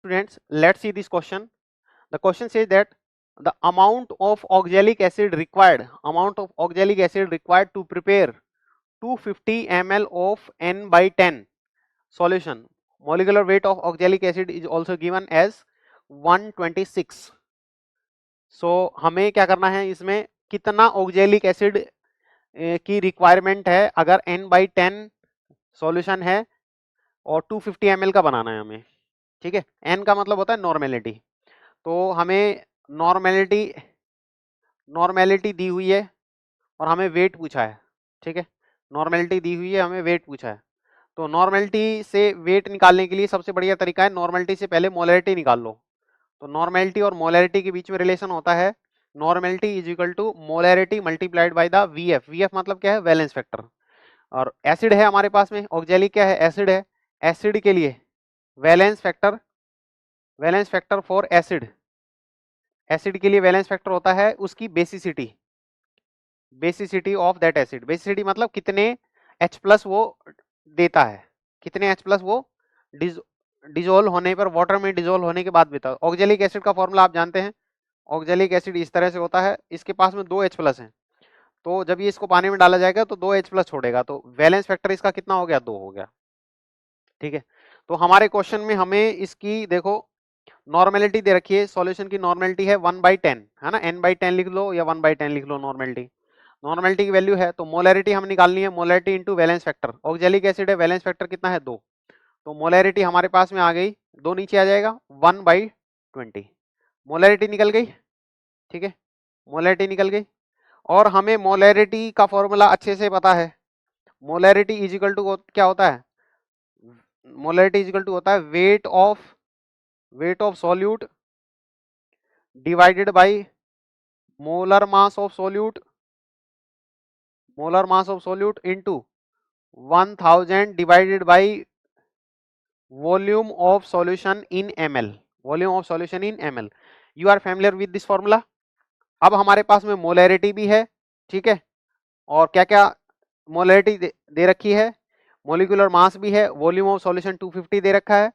Students, let's see this question. The question says that the amount of oxalic acid required to prepare 250 ml of n by 10 solution. Molecular weight of oxalic acid is also given as 126. So हमें क्या करना है, इसमें कितना oxalic acid की requirement है अगर n by 10 solution है और 250 ml का बनाना है हमें. ठीक है, n का मतलब होता है नॉर्मेलिटी. तो हमें नॉर्मेलिटी दी हुई है और हमें वेट पूछा है. ठीक है, नॉर्मेलिटी दी हुई है, हमें वेट पूछा है. तो नॉर्मेलिटी से वेट निकालने के लिए सबसे बढ़िया तरीका है, नॉर्मेलिटी से पहले मोलैरिटी निकाल लो. तो नॉर्मेलिटी और मोलैरिटी के बीच में रिलेशन होता है normality is equal to molarity multiplied by the VF. VF मतलब क्या है, वैलेंस फैक्टर. और एसिड है हमारे पास में, ऑक्जेलिक क्या है, एसिड है. एसिड के लिए वैलेंस फैक्टर फॉर एसिड के लिए वैलेंस फैक्टर होता है उसकी basicity of that acid. Basicity मतलब कितने H+ वो देता है, कितने H+ वो डिजोल्व होने पर, वाटर में डिजोल्व होने के बाद देता है. ऑक्जेलिक एसिड का फॉर्मूला आप जानते हैं. ऑक्जेलिक एसिड इस तरह से होता है, इसके पास में 2 H+ हैं. तो जब ये इसको पानी में डाला जाएगा तो 2 H+ छोड़ेगा, तो वैलेंस फैक्टर इसका कितना हो गया, 2 हो गया. ठीक है, तो हमारे क्वेश्चन में हमें इसकी देखो नॉर्मेलिटी दे रखी है. सॉल्यूशन की नॉर्मेलिटी है 1/10 है ना, n/10 लिख लो या 1/10 लिख लो. नॉर्मेलिटी की वैल्यू है, तो मोलैरिटी हम निकालनी है. Molarity into valence factor. Oxalic acid है, वैलेंस फैक्टर कितना है, 2. तो मोलैरिटी हमारे पास में आ गई, 2 नीचे आ जाएगा, 1/20. मोलैरिटी निकल गई. ठीक है, मोलैरिटी निकल गई. और हमें मोलैरिटी का फॉर्मूला अच्छे से पता है. मोलैरिटी इज इक्वल टू क्या होता है, मोलैरिटी इज इक्वल टू होता है weight of solute divided by molar mass of solute into 1000 divided by volume of solution in ml. You are familiar with this formula. अब हमारे पास में molarity भी है. ठीक है, और क्या क्या मोलैरिटी दे रखी है, मोलिकुलर मास भी है, वॉल्यूम ऑफ सॉल्यूशन 250 दे रखा है,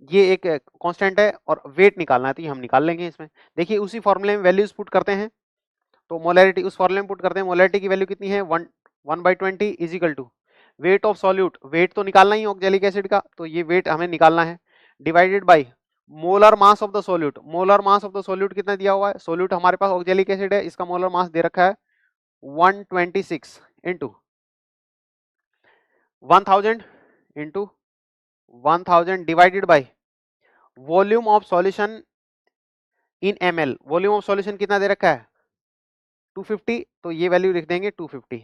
ये एक कांस्टेंट है, और वेट निकालना है तो ये हम निकाल लेंगे इसमें. देखिए उसी फॉर्मूले में वैल्यूज पुट करते हैं. तो मोलैरिटी उस फॉर्मूले में पुट करते हैं. मोलैरिटी की वैल्यू कितनी है, 1/20 is equal to weight of solute. Weight तो निकालना ही ऑक्जेलिक एसिड का, तो ये वेट हमें निकालना है, divided by molar mass of the solute. Molar mass of the solute कितना दिया हुआ है, सॉल्यूट हमारे पास ऑक्जेलिक एसिड है, इसका मोलर मास दे रखा है 126 into 1000 divided by volume of solution in ml. Volume of solution कितना दे रखा है, 250. तो ये वैल्यू लिख देंगे 250.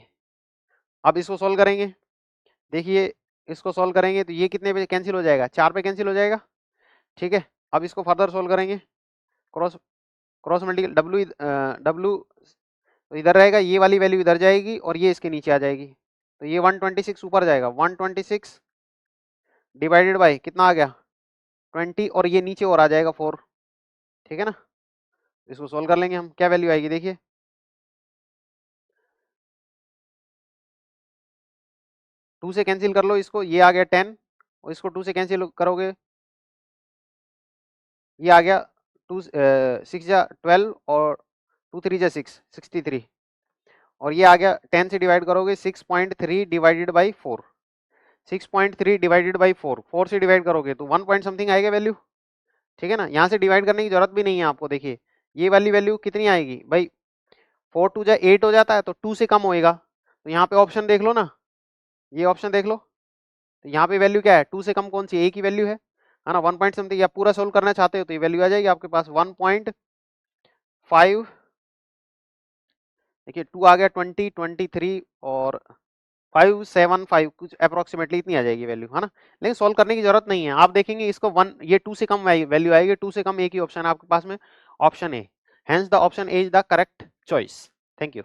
अब इसको सॉल्व करेंगे. देखिए इसको सॉल्व करेंगे तो ये कितने पे कैंसिल हो जाएगा, 4 पे कैंसिल हो जाएगा. ठीक है, अब इसको फर्दर सॉल्व करेंगे. क्रॉस मल्टीपल डब्ल्यू तो इधर रहेगा, ये वाली वैल्यू इधर जाएगी और ये इसके नीचे आ जाएगी. तो ये 126 ऊपर जाएगा, 126 डिवाइडेड बाय कितना आ गया 20, और ये नीचे और आ जाएगा 4. ठीक है ना, इसको सॉल्व कर लेंगे हम. क्या वैल्यू आएगी देखिए, 2 से कैंसिल कर लो इसको, ये आ गया 10, और इसको 2 से कैंसिल करोगे ये आ गया 6 जा 12 और 2 3 जा 6, 63. और ये आ गया 10 से डिवाइड करोगे 6.3 डिवाइडेड बाई 4. 6.3 डिवाइडेड बाई 4 से डिवाइड करोगे तो 1 पॉइंट समथिंग आएगा वैल्यू. ठीक है ना, यहाँ से डिवाइड करने की जरूरत भी नहीं है आपको. देखिए ये वाली वैल्यू कितनी आएगी भाई, 4 2 जा 8 हो जाता है, तो 2 से कम होएगा. तो यहाँ पे ऑप्शन देख लो ना, ये ऑप्शन देख लो. तो यहाँ पे वैल्यू क्या है, 2 से कम कौन सी, ए की वैल्यू है ना, 1 पॉइंट समथिंग. या पूरा सोल्व करना चाहते हो तो ये वैल्यू आ जाएगी आपके पास 1.5. देखिए 2 आ गया 20 23 और 575 कुछ अप्रोक्सीमेटली इतनी आ जाएगी वैल्यू, है ना. लेकिन सोल्व करने की जरूरत नहीं है. आप देखेंगे इसको 1 ये 2 से कम वैल्यू आएगी, 2 से कम एक ही ऑप्शन है आपके पास में, option A. Hence the option A is the correct choice. Thank you.